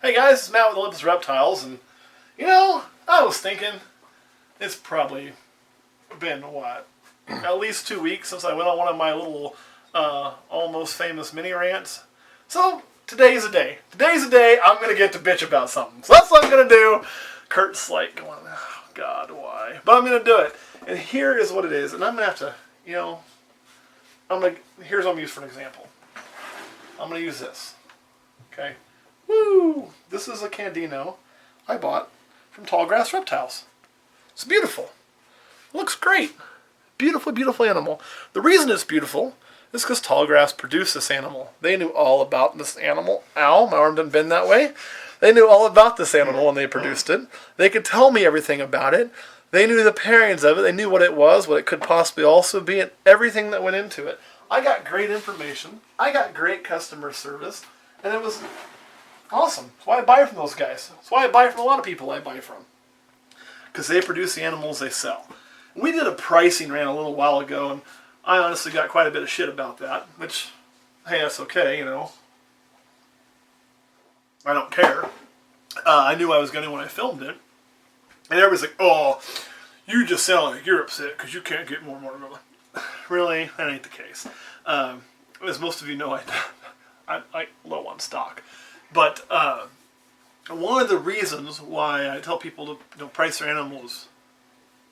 Hey guys, it's Matt with Olympus Reptiles, and I was thinking it's probably been at least 2 weeks since I went on one of my little almost famous mini rants. So today's a day. Today's a day I'm gonna get to bitch about something. So that's what I'm gonna do. Kurt's like going, oh God, why? But I'm gonna do it. And here is what it is. And I'm gonna have to, here's what I'm gonna use for an example. I'm gonna use this. Okay. Woo! This is a Candino I bought from Tallgrass Reptiles. It's beautiful. It looks great. Beautiful, beautiful animal. The reason it's beautiful is because Tallgrass produced this animal. They knew all about this animal. Ow, my arm didn't bend that way. They knew all about this animal when they produced it. They could tell me everything about it. They knew the pairings of it. They knew what it was, what it could possibly also be, and everything that went into it. I got great information. I got great customer service. And it was awesome. That's why I buy from those guys. That's why I buy from a lot of people I buy from. Because they produce the animals they sell. We did a pricing rant a little while ago, and I honestly got quite a bit of shit about that. Which, hey, that's okay, I don't care. I knew I was going to when I filmed it. And everybody's like, oh, you just sound like you're upset because you can't get more. Really? That ain't the case. As most of you know, I low on stock. But one of the reasons why I tell people to price their animals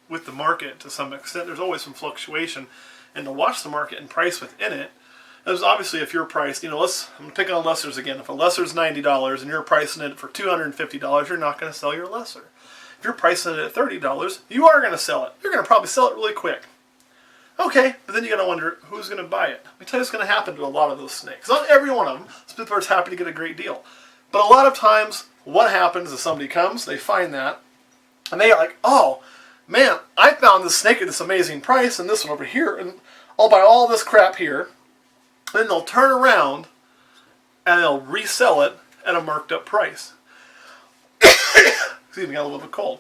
with the market to some extent, there's always some fluctuation, and to watch the market and price within it. There's obviously if you're priced, I'm going to pick on lessers again. If a lesser's $90 and you're pricing it for $250, you're not going to sell your lesser. If you're pricing it at $30, you are going to sell it. You're going to probably sell it really quick. Okay, but then you got to wonder who's going to buy it. Let me tell you what's going to happen to a lot of those snakes. Not every one of them. Some people are happy to get a great deal. But a lot of times, what happens is somebody comes, they find that, and they are like, oh, man, I found this snake at this amazing price, and this one over here, and I'll buy all this crap here. Then they'll turn around, and they'll resell it at a marked up price. Excuse me, got a little bit of a cold.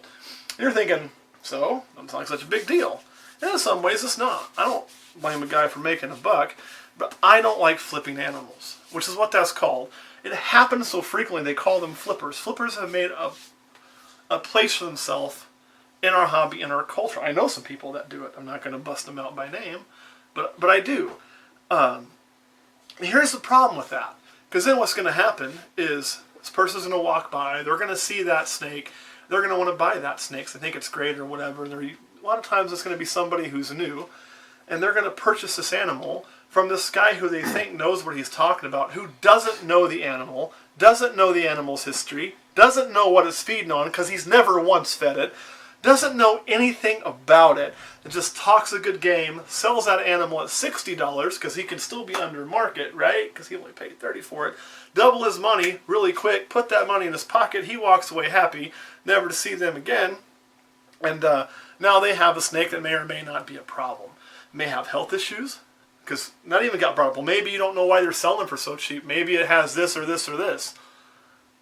And you're thinking, so, doesn't sound like such a big deal. And in some ways it's not. I don't blame a guy for making a buck, but I don't like flipping animals, which is what that's called. It happens so frequently they call them flippers. Flippers have made a place for themselves in our hobby, in our culture. I know some people that do it. I'm not going to bust them out by name, but I do. Here's the problem with that. Because then what's going to happen is this person's going to walk by, they're going to see that snake, they're going to want to buy that snake, so they think it's great or whatever. A lot of times it's going to be somebody who's new, and they're going to purchase this animal from this guy who they think knows what he's talking about, who doesn't know the animal, doesn't know the animal's history, doesn't know what it's feeding on because he's never once fed it, doesn't know anything about it, and just talks a good game, sells that animal at $60 because he can still be under market, right? Because he only paid $30 for it. Double his money really quick, put that money in his pocket, he walks away happy, never to see them again. And now they have a snake that may or may not be a problem. May have health issues, because not even got brought up. Well, maybe you don't know why they're selling for so cheap. Maybe it has this or this or this.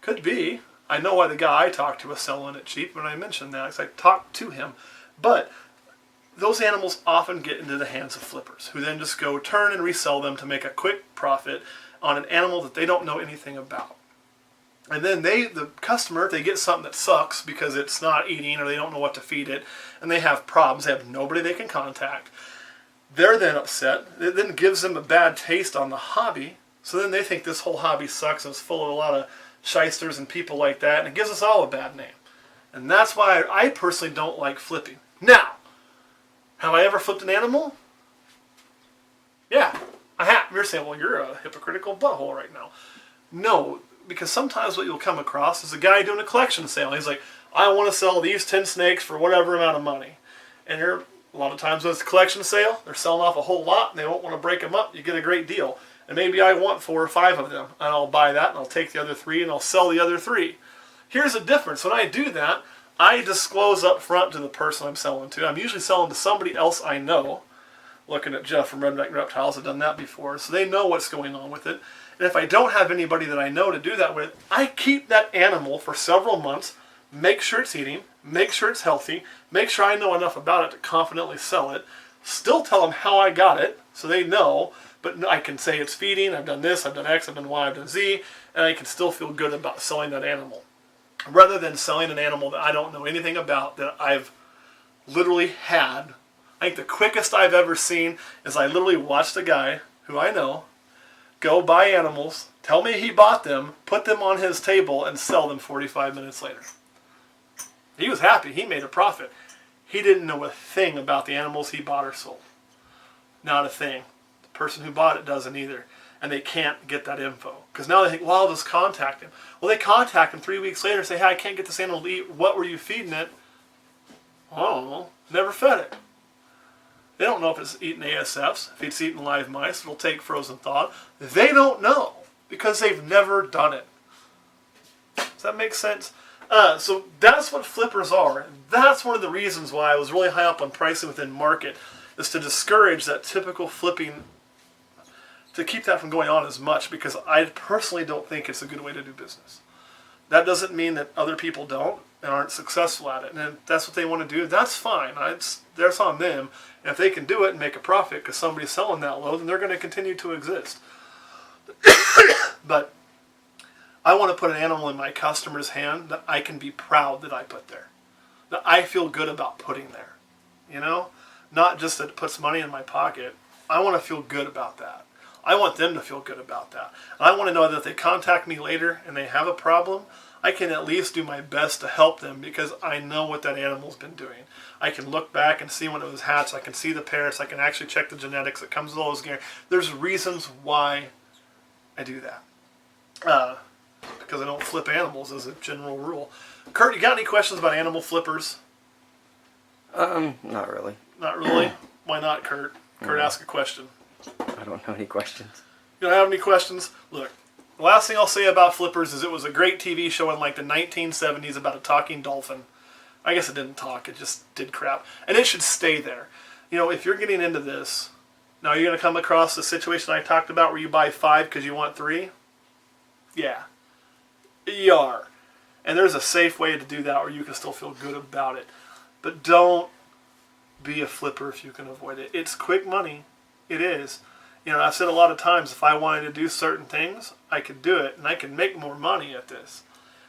Could be. I know why the guy I talked to was selling it cheap when I mentioned that, because I talked to him. But those animals often get into the hands of flippers, who then just go turn and resell them to make a quick profit on an animal that they don't know anything about. And then the customer, if they get something that sucks because it's not eating or they don't know what to feed it, and they have problems, they have nobody they can contact, they're then upset. It then gives them a bad taste on the hobby, so then they think this whole hobby sucks and it's full of a lot of shysters and people like that, and it gives us all a bad name. And that's why I personally don't like flipping. Now, have I ever flipped an animal? Yeah, I have. You're saying, well, you're a hypocritical butthole right now. No, because sometimes what you'll come across is a guy doing a collection sale. He's like, I want to sell these 10 snakes for whatever amount of money. And a lot of times when it's a collection sale, they're selling off a whole lot and they don't want to break them up. You get a great deal. And maybe I want 4 or 5 of them. And I'll buy that and I'll take the other 3 and I'll sell the other 3. Here's the difference. When I do that, I disclose up front to the person I'm selling to. I'm usually selling to somebody else I know. Looking at Jeff from Reptiles, I've done that before. So they know what's going on with it. And if I don't have anybody that I know to do that with, I keep that animal for several months, make sure it's eating, make sure it's healthy, make sure I know enough about it to confidently sell it, still tell them how I got it so they know, but I can say it's feeding, I've done this, I've done X, I've done Y, I've done Z, and I can still feel good about selling that animal. Rather than selling an animal that I don't know anything about, that I've literally had. I think the quickest I've ever seen is I literally watched a guy who I know go buy animals, tell me he bought them, put them on his table, and sell them 45 minutes later. He was happy. He made a profit. He didn't know a thing about the animals he bought or sold. Not a thing. The person who bought it doesn't either. And they can't get that info. Because now they think, well, I'll just contact him. Well, they contact him 3 weeks later and say, hey, I can't get this animal to eat. What were you feeding it? Oh, never fed it. They don't know if it's eating ASFs, if it's eating live mice, it'll take frozen thawed. They don't know because they've never done it. Does that make sense? So that's what flippers are. That's one of the reasons why I was really high up on pricing within market, is to discourage that typical flipping, to keep that from going on as much, because I personally don't think it's a good way to do business. That doesn't mean that other people don't and aren't successful at it. And if that's what they want to do, that's fine. That's on them. And if they can do it and make a profit because somebody's selling that low, then they're going to continue to exist. But I want to put an animal in my customer's hand that I can be proud that I put there. That I feel good about putting there. You know? Not just that it puts money in my pocket. I want to feel good about that. I want them to feel good about that. And I want to know that if they contact me later and they have a problem, I can at least do my best to help them because I know what that animal's been doing. I can look back and see when it was hatched. I can see the parents. I can actually check the genetics. It comes with all those guarantees. There's reasons why I do that. Because I don't flip animals as a general rule. Kurt, you got any questions about animal flippers? Not really. Not really? Why not, Kurt? Kurt, ask a question. I don't have any questions. You don't have any questions? Look, the last thing I'll say about flippers is it was a great TV show in like the 1970s about a talking dolphin. I guess it didn't talk, it just did crap. And it should stay there. You know, if you're getting into this, now you're going to come across the situation I talked about where you buy 5 because you want 3? Yeah. You are. And there's a safe way to do that where you can still feel good about it. But don't be a flipper if you can avoid it. It's quick money. It is. You know, I've said a lot of times if I wanted to do certain things, I could do it, and I could make more money at this.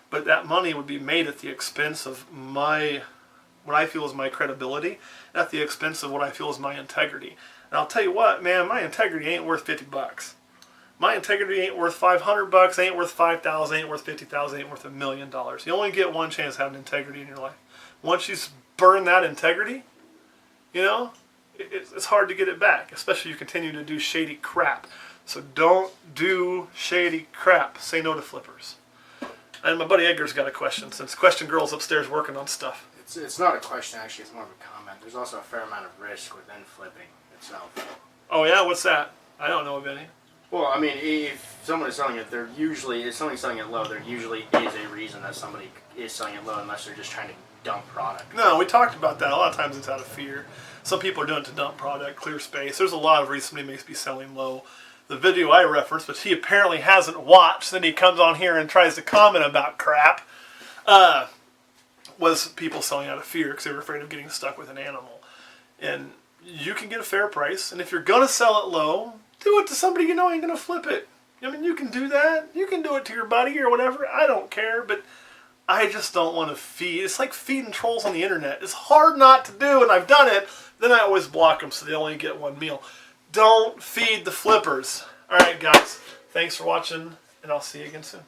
But that money would be made at the expense of what I feel is my credibility, at the expense of what I feel is my integrity. And I'll tell you what, man, my integrity ain't worth $50. My integrity ain't worth $500, ain't worth $5,000, ain't worth $50,000, ain't worth $1 million. You only get one chance having integrity in your life. Once you burn that integrity, you know, it's hard to get it back, especially if you continue to do shady crap. So don't do shady crap. Say no to flippers. And my buddy Edgar's got a question, since Question Girl's upstairs working on stuff. It's not a question, actually. It's more of a comment. There's also a fair amount of risk within flipping itself. Oh, yeah? What's that? I don't know of any. Well, I mean, if someone is selling it, if somebody's selling it low, there usually is a reason that somebody is selling it low, unless they're just trying to dump product. No, we talked about that. A lot of times it's out of fear. Some people are doing it to dump product, clear space. There's a lot of reasons somebody may be selling low. The video I referenced, which he apparently hasn't watched, then he comes on here and tries to comment about crap, was people selling out of fear because they were afraid of getting stuck with an animal. And you can get a fair price, and if you're going to sell it low, do it to somebody you know ain't going to flip it. I mean, you can do that. You can do it to your buddy or whatever. I don't care, but I just don't want to feed. It's like feeding trolls on the internet. It's hard not to do, and I've done it. Then I always block them so they only get one meal. Don't feed the flippers. All right, guys. Thanks for watching, and I'll see you again soon.